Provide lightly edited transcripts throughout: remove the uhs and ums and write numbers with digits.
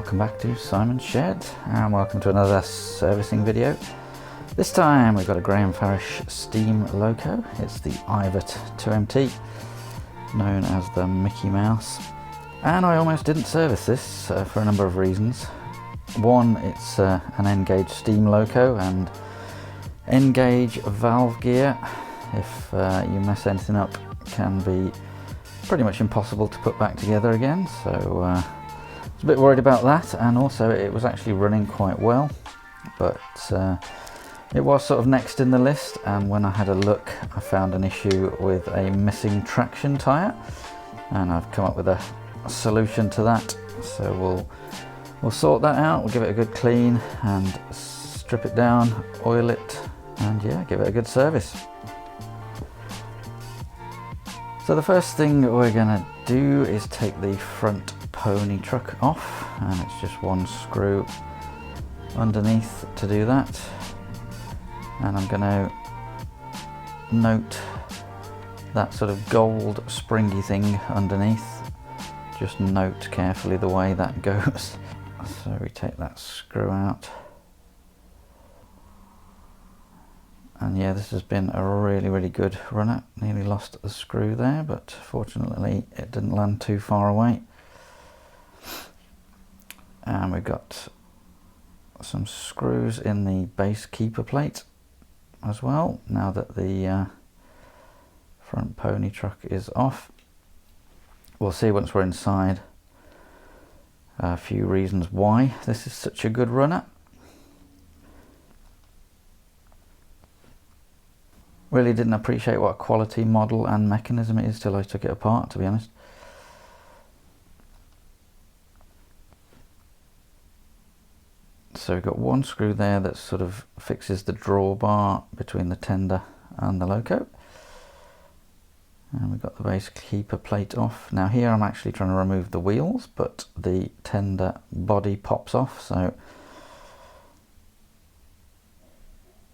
welcome back to Simon's Shed, and welcome to another servicing video. This time we've got a Graham Farish steam loco. It's the Ivatt 2MT, known as the Mickey Mouse. And I almost didn't service this for a number of reasons. One, it's an N-gauge steam loco, and N-gauge valve gear, if you mess anything up, can be pretty much impossible to put back together again. So I was a bit worried about that, and also it was actually running quite well, but it was sort of next in the list. And when I had a look, I found an issue with a missing traction tyre, and I've come up with a solution to that. So we'll sort that out. We'll give it a good clean and strip it down, oil it, and yeah, give it a good service. So the first thing we're going to do is take the front pony truck off, and it's just one screw underneath to do that. And I'm going to note that sort of gold springy thing underneath. Just note carefully the way that goes. So we take that screw out. And yeah, this has been a really good runner. Nearly lost the screw there, but fortunately it didn't land too far away. And we've got some screws in the base keeper plate as well, now that the front pony truck is off. We'll see once we're inside a few reasons why this is such a good runner. Really didn't appreciate what a quality model and mechanism it is till I took it apart, to be honest. So we've got one screw there that sort of fixes the drawbar between the tender and the loco. And we've got the base keeper plate off. Now here I'm actually trying to remove the wheels, but the tender body pops off, so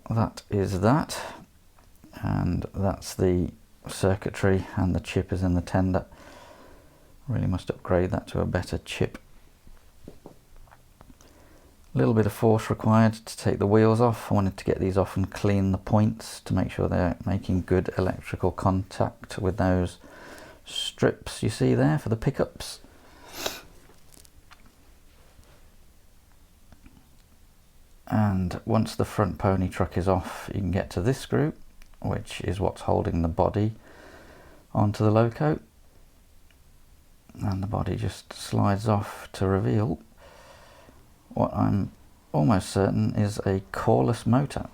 that is that. And that's the circuitry, and the chip is in the tender. Really must upgrade that to a better chip. A little bit of force required to take the wheels off. I wanted to get these off and clean the points to make sure they're making good electrical contact with those strips you see there for the pickups. And once the front pony truck is off, you can get to this screw, which is what's holding the body onto the loco. And the body just slides off to reveal what I'm almost certain is a coreless motor,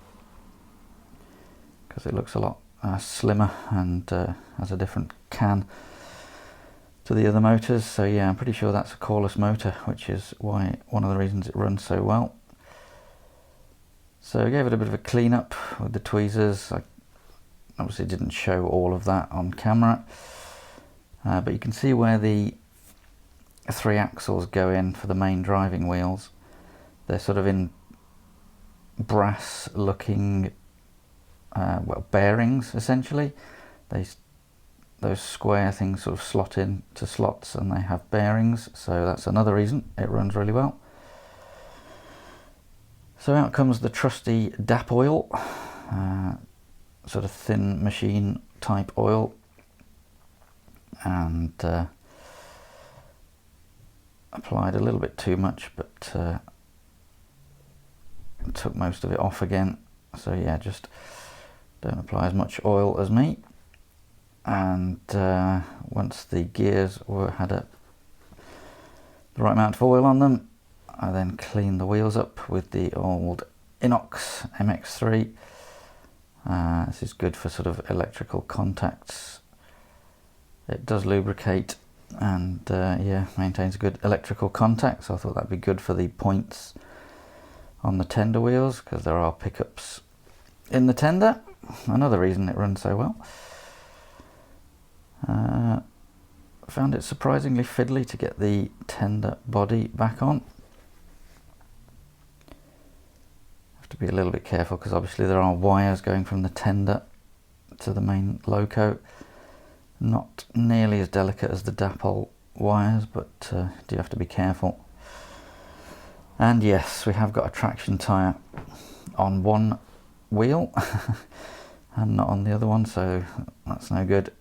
because it looks a lot slimmer and has a different can to the other motors. So yeah, I'm pretty sure that's a coreless motor, which is why one of the reasons it runs so well. So I gave it a bit of a clean up with the tweezers. I obviously didn't show all of that on camera, but you can see where the 3 axles go in for the main driving wheels. They're sort of in brass looking well, bearings essentially. Those square things sort of slot in to slots, and they have bearings, so that's another reason it runs really well. So out comes the trusty DAP oil, sort of thin machine type oil, and applied a little bit too much, but took most of it off again. So yeah, just don't apply as much oil as me. And once the gears had the right amount of oil on them, I then cleaned the wheels up with the old Inox MX3. This is good for sort of electrical contacts. It does lubricate and yeah, maintains good electrical contact, so I thought that'd be good for the points on the tender wheels, because there are pickups in the tender. Another reason it runs so well. Found it surprisingly fiddly to get the tender body back on. Have to be a little bit careful, because obviously there are wires going from the tender to the main loco. Not nearly as delicate as the DAP wires, but do have to be careful. And yes, we have got a traction tyre on one wheel and not on the other one, so that's no good.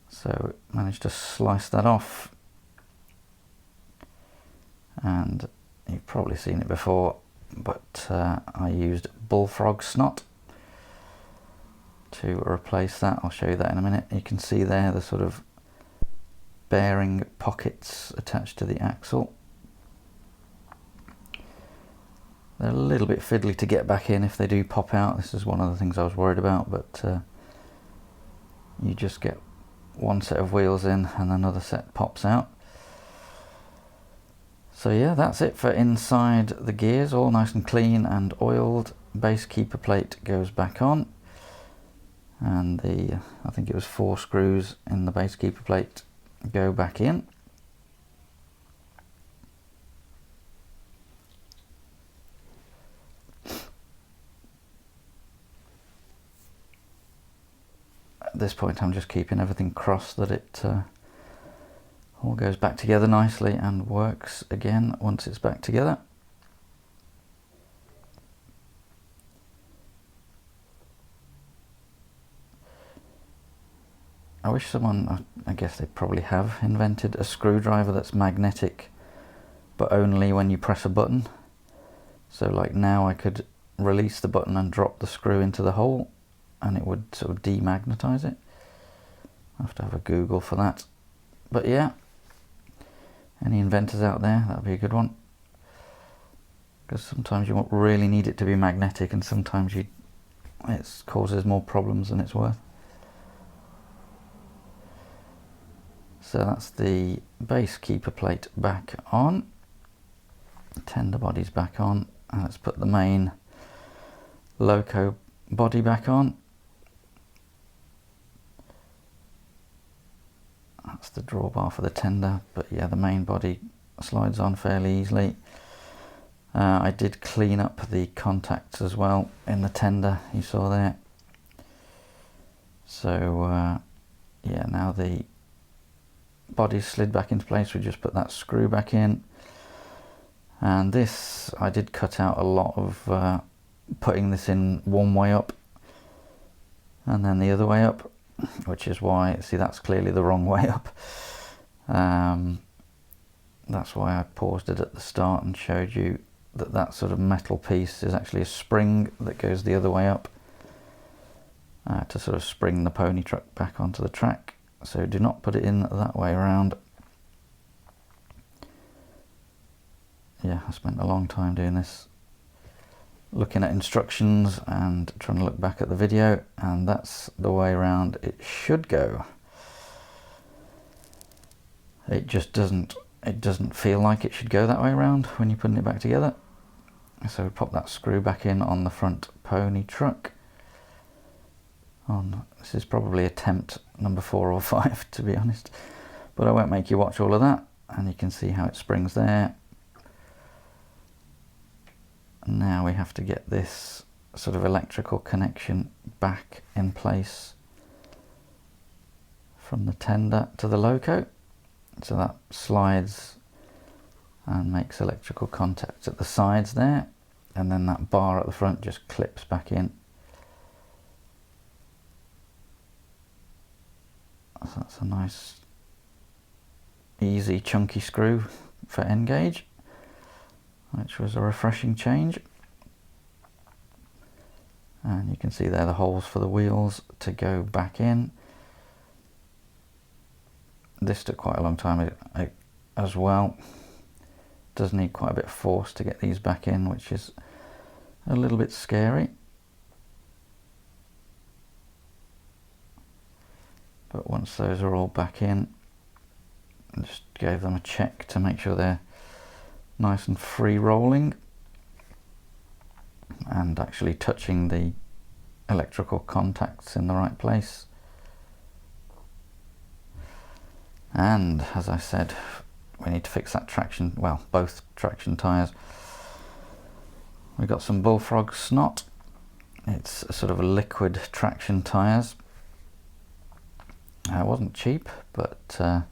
So managed to slice that off, and you've probably seen it before, but I used Bullfrog Snot to replace that. I'll show you that in a minute. You can see there the sort of bearing pockets attached to the axle. They're a little bit fiddly to get back in if they do pop out. This is one of the things I was worried about, but you just get one set of wheels in and another set pops out. So yeah, that's it for inside the gears, all nice and clean and oiled. Base keeper plate goes back on, and the, I think it was 4 screws in the base keeper plate go back in. At this point I'm just keeping everything crossed that it all goes back together nicely and works again once it's back together. I wish someone, I guess they probably have, invented a screwdriver that's magnetic but only when you press a button. So like now I could release the button and drop the screw into the hole and it would sort of demagnetize it. I'll have to have a Google for that. But yeah, any inventors out there, that'd be a good one. Because sometimes you won't really need it to be magnetic, and sometimes it causes more problems than it's worth. So that's the base keeper plate back on. Tender body's back on. And let's put the main loco body back on. That's the drawbar for the tender, but yeah, the main body slides on fairly easily. I did clean up the contacts as well in the tender, you saw there. So yeah, now the body's slid back into place. We just put that screw back in. And this, I did cut out a lot of putting this in one way up and then the other way up, which is why, see, that's clearly the wrong way up. That's why I paused it at the start and showed you that that sort of metal piece is actually a spring that goes the other way up to sort of spring the pony truck back onto the track. So do not put it in that way around. Yeah, I spent a long time doing this, looking at instructions and trying to look back at the video, and that's the way around it should go. It just doesn't feel like it should go that way around when you're putting it back together. So we pop that screw back in on the front pony truck. This is probably attempt number 4 or 5, to be honest, but I won't make you watch all of that. And you can see how it springs there. Now we have to get this sort of electrical connection back in place from the tender to the loco. So that slides and makes electrical contact at the sides there, and then that bar at the front just clips back in. So that's a nice, easy, chunky screw for N gauge, which was a refreshing change. And you can see there the holes for the wheels to go back in. This took quite a long time as well. Does need quite a bit of force to get these back in, which is a little bit scary. But once those are all back in, I just gave them a check to make sure they're nice and free rolling and actually touching the electrical contacts in the right place. And as I said, we need to fix that traction, well, both traction tyres. We've got some Bullfrog Snot. It's a sort of a liquid traction tyres. It wasn't cheap, but I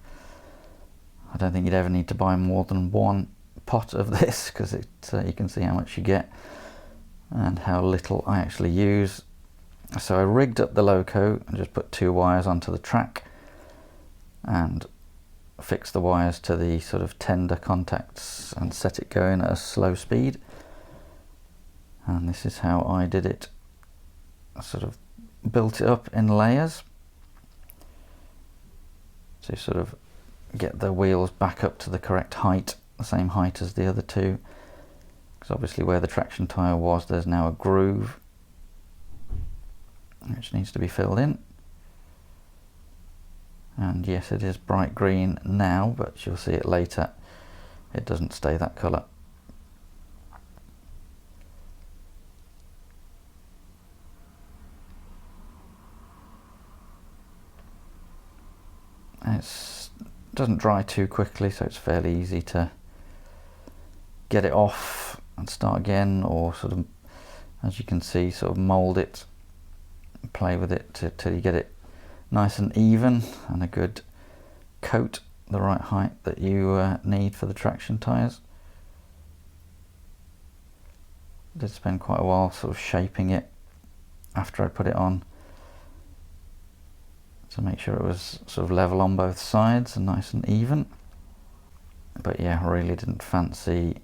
don't think you'd ever need to buy more than one pot of this, because you can see how much you get and how little I actually use. So I rigged up the loco and just put 2 wires onto the track and fixed the wires to the sort of tender contacts and set it going at a slow speed. And this is how I did it. I sort of built it up in layers to sort of get the wheels back up to the correct height, the same height as the other two, because obviously where the traction tyre was, there's now a groove which needs to be filled in. And yes, it is bright green now, but you'll see it later, it doesn't stay that colour. It doesn't dry too quickly, so it's fairly easy to get it off and start again, or sort of, as you can see, sort of mould it, play with it till you get it nice and even and a good coat, the right height that you need for the traction tyres. Did spend quite a while sort of shaping it after I put it on, to make sure it was sort of level on both sides and nice and even. But yeah, I really didn't fancy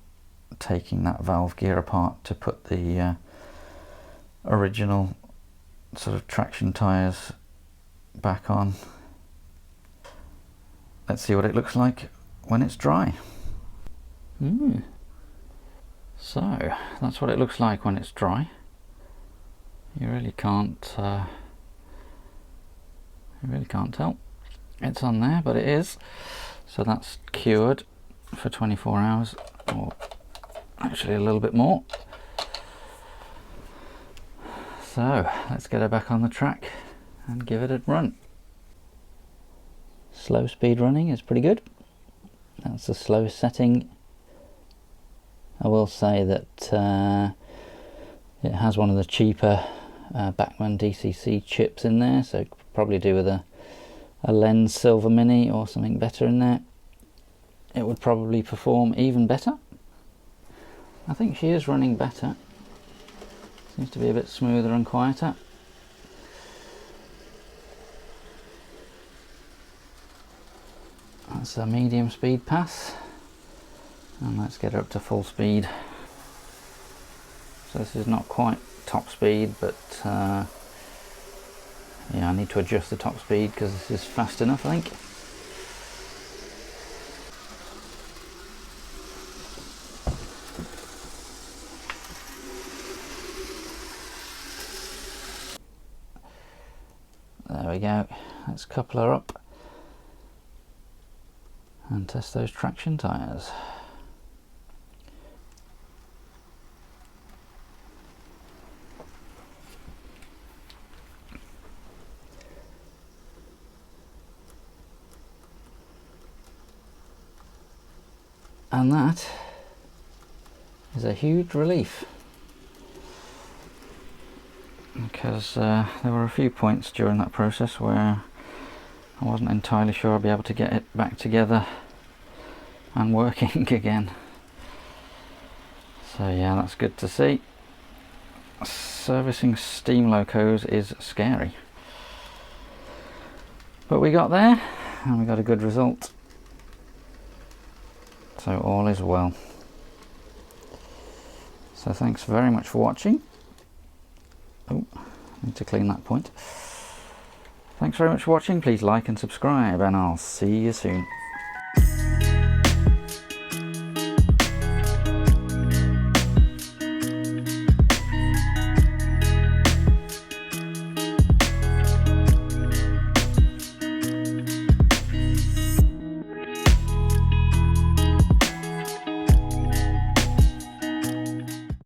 taking that valve gear apart to put the original sort of traction tyres back on. Let's see what it looks like when it's dry. So that's what it looks like when it's dry. You really can't tell it's on there, but it is. So that's cured for 24 hours, or actually a little bit more. So let's get her back on the track and give it a run. Slow speed running is pretty good. That's the slowest setting. I will say that it has one of the cheaper Bachmann DCC chips in there, so probably do with a lens Silver Mini or something better in there. It would probably perform even better. I think she is running better. Seems to be a bit smoother and quieter. That's a medium speed pass, and let's get her up to full speed. So this is not quite top speed, but yeah, I need to adjust the top speed because this is fast enough, I think. There we go. Let's couple her up and test those traction tyres. And that is a huge relief, because there were a few points during that process where I wasn't entirely sure I'd be able to get it back together and working again. So yeah, that's good to see. Servicing steam locos is scary, but we got there and we got a good result. So all is well. So thanks very much for watching. Oh, I need to clean that point. Thanks very much for watching. Please like and subscribe, and I'll see you soon.